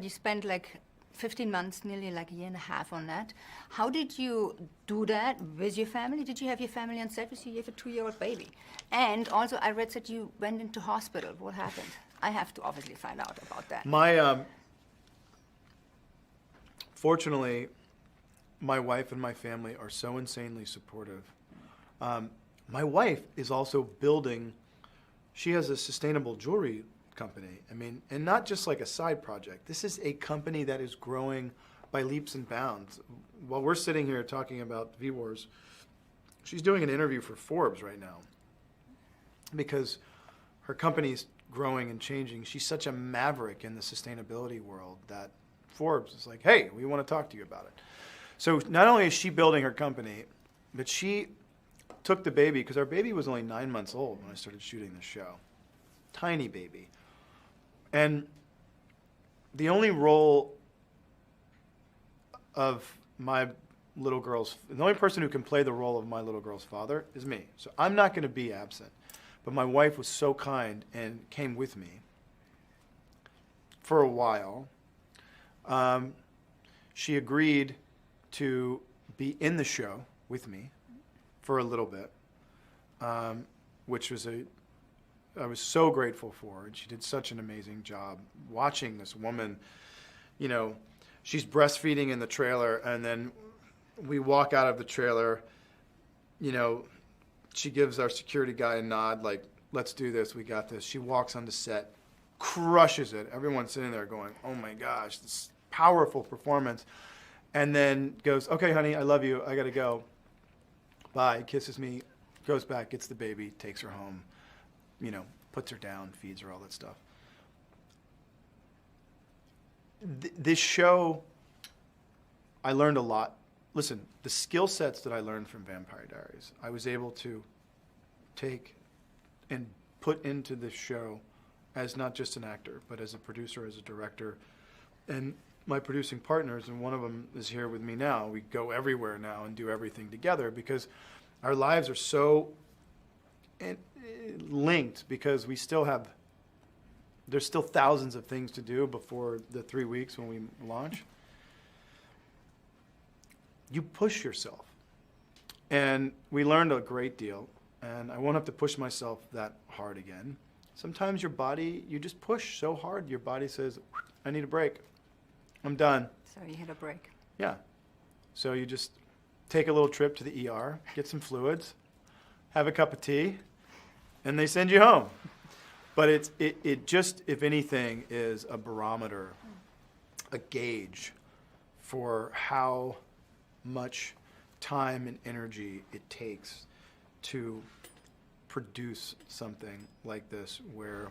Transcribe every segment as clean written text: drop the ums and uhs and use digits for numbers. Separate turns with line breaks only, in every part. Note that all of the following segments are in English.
You spent like 15 months, nearly like a year and a half on that. How did you do that with your family? Did you have your family on set with you? You have a 2-year-old baby. And also I read that you went into hospital. What happened? I have to obviously find out about that.
Fortunately, my wife and my family are so insanely supportive. My wife is also building, she has a sustainable jewelry company. I mean, and not just like a side project. This is a company that is growing by leaps and bounds. While we're sitting here talking about V-Wars, she's doing an interview for Forbes right now because her company's growing and changing. She's such a maverick in the sustainability world that Forbes is like, hey, we want to talk to you about it. So not only is she building her company, but she took the baby, because our baby was only 9 months old when I started shooting the show. Tiny baby. And the only role of my little girl's, the only person who can play the role of my little girl's father is me. So I'm not going to be absent. But my wife was so kind and came with me for a while. She agreed to be in the show with me for a little bit, which was I was so grateful for her, and she did such an amazing job watching this woman. You know, she's breastfeeding in the trailer, and then we walk out of the trailer, you know, she gives our security guy a nod, like, let's do this, we got this. She walks onto set, crushes it. Everyone's sitting there going, oh my gosh, this powerful performance. And then goes, okay, honey, I love you, I gotta go. Bye, kisses me, goes back, gets the baby, takes her home, you know, puts her down, feeds her, all that stuff. This show, I learned a lot. Listen, the skill sets that I learned from Vampire Diaries, I was able to take and put into this show as not just an actor, but as a producer, as a director. And my producing partners, and one of them is here with me now, we go everywhere now and do everything together because our lives are so linked, because we still have, there's still thousands of things to do before the 3 weeks when we launch. You push yourself. And we learned a great deal, and I won't have to push myself that hard again. Sometimes your body, you just push so hard, your body says, I need a break. I'm done.
So you had a break.
Yeah. So you just take a little trip to the ER, get some fluids, have a cup of tea, and they send you home. But it just, if anything, is a barometer, a gauge for how much time and energy it takes to produce something like this, where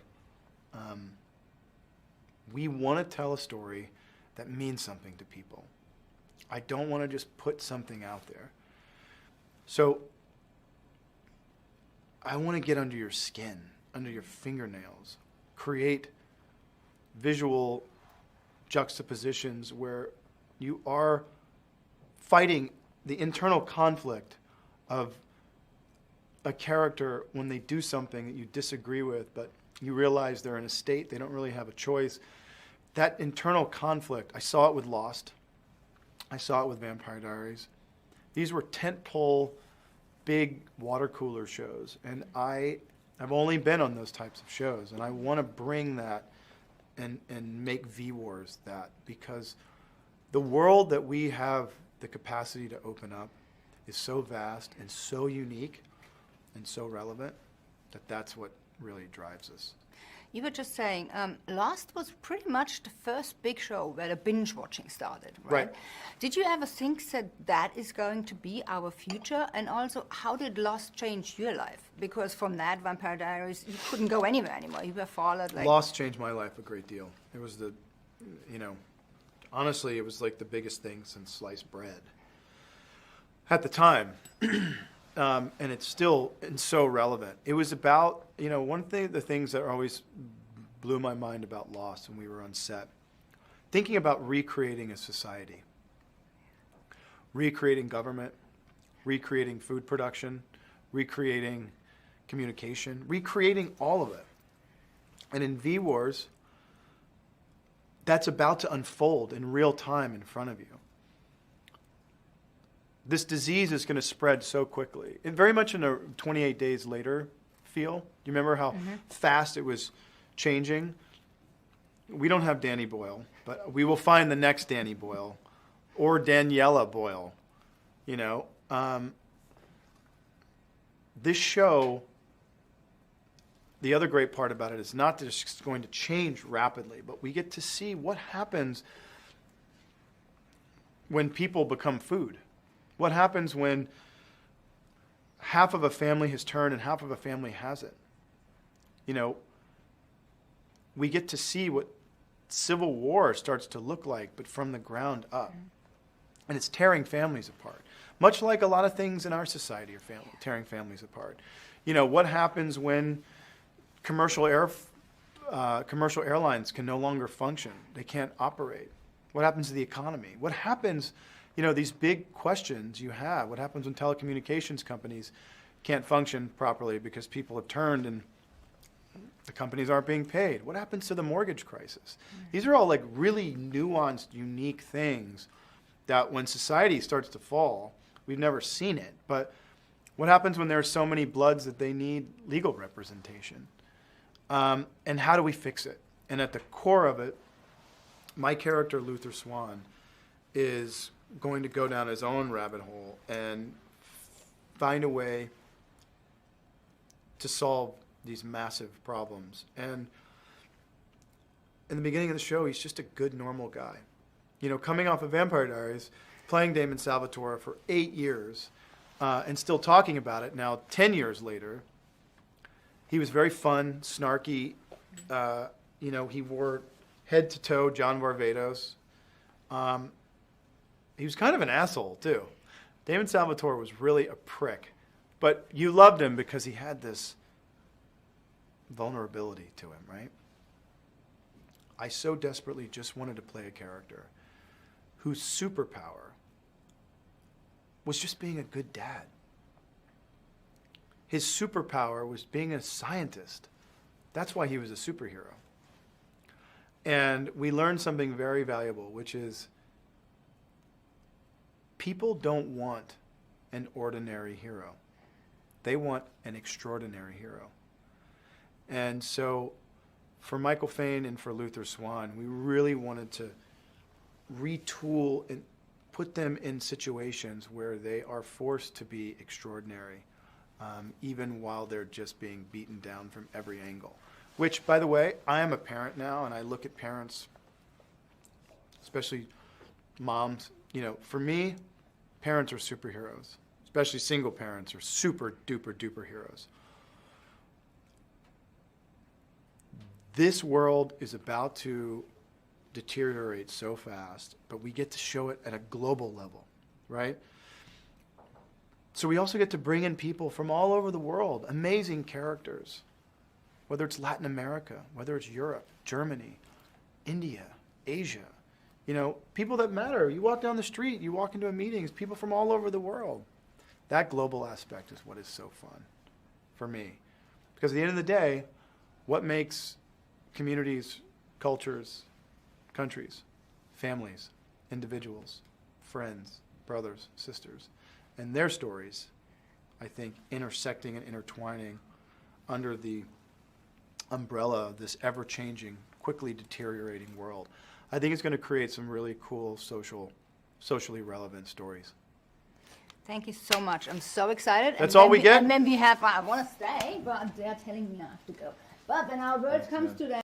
we want to tell a story that means something to people. I don't want to just put something out there. So I want to get under your skin, under your fingernails, create visual juxtapositions where you are fighting the internal conflict of a character when they do something that you disagree with, but you realize they're in a state, they don't really have a choice. That internal conflict, I saw it with Lost. I saw it with Vampire Diaries. These were tentpole, big water cooler shows, and I've only been on those types of shows, and I want to bring that and make V-Wars that, because the world that we have the capacity to open up is so vast and so unique and so relevant that that's what really drives us.
You were just saying, Lost was pretty much the first big show where the binge watching started, right? Did you ever think that that is going to be our future? And also, how did Lost change your life? Because from that, Vampire Diaries, you couldn't go anywhere anymore. You were followed like...
Lost changed my life a great deal. It was the, you know, honestly, it was like the biggest thing since sliced bread at the time. And it's still so relevant. It was about, you know, one thing, the things that always blew my mind about Lost when we were on set, thinking about recreating a society, recreating government, recreating food production, recreating communication, recreating all of it. And in V-Wars, that's about to unfold in real time in front of you. This disease is going to spread so quickly. And very much in a 28 days later feel. Do you remember how fast it was changing? We don't have Danny Boyle, but we will find the next Danny Boyle or Daniela Boyle. You know, this show, the other great part about it is not that it's going to change rapidly, but we get to see what happens when people become food. What happens when half of a family has turned and half of a family hasn't? You know, we get to see what civil war starts to look like, but from the ground up. And it's tearing families apart. Much like a lot of things in our society are tearing families apart. You know, what happens when commercial airlines can no longer function? They can't operate. What happens to the economy? What happens, you know, these big questions you have. What happens when telecommunications companies can't function properly because people have turned and the companies aren't being paid? What happens to the mortgage crisis? These are all like really nuanced, unique things that when society starts to fall, we've never seen it. But what happens when there are so many bloods that they need legal representation? And how do we fix it? And at the core of it, my character, Luther Swan, is going to go down his own rabbit hole and find a way to solve these massive problems. And in the beginning of the show, he's just a good, normal guy. You know, coming off of Vampire Diaries, playing Damon Salvatore for 8 years, and still talking about it now 10 years later. He was very fun, snarky. You know, he wore head to toe John Varvatos. He was kind of an asshole, too. Damon Salvatore was really a prick. But you loved him because he had this vulnerability to him, right? I so desperately just wanted to play a character whose superpower was just being a good dad. His superpower was being a scientist. That's why he was a superhero. And we learned something very valuable, which is people don't want an ordinary hero. They want an extraordinary hero. And so for Michael Fain and for Luther Swan, we really wanted to retool and put them in situations where they are forced to be extraordinary, even while they're just being beaten down from every angle. Which, by the way, I am a parent now, and I look at parents, especially moms. You know, for me, parents are superheroes. Especially single parents are super duper duper heroes. This world is about to deteriorate so fast, but we get to show it at a global level, right? So we also get to bring in people from all over the world, amazing characters, whether it's Latin America, whether it's Europe, Germany, India, Asia. You know, people that matter. You walk down the street, you walk into a meeting, it's people from all over the world. That global aspect is what is so fun for me. Because at the end of the day, what makes communities, cultures, countries, families, individuals, friends, brothers, sisters, and their stories, I think, intersecting and intertwining under the umbrella of this ever-changing, quickly deteriorating world. I think it's going to create some really cool socially relevant stories.
Thank you so much. I'm so excited.
That's all we get?
And then we have, I want to stay, but they're telling me I have to go. But when our world comes to that,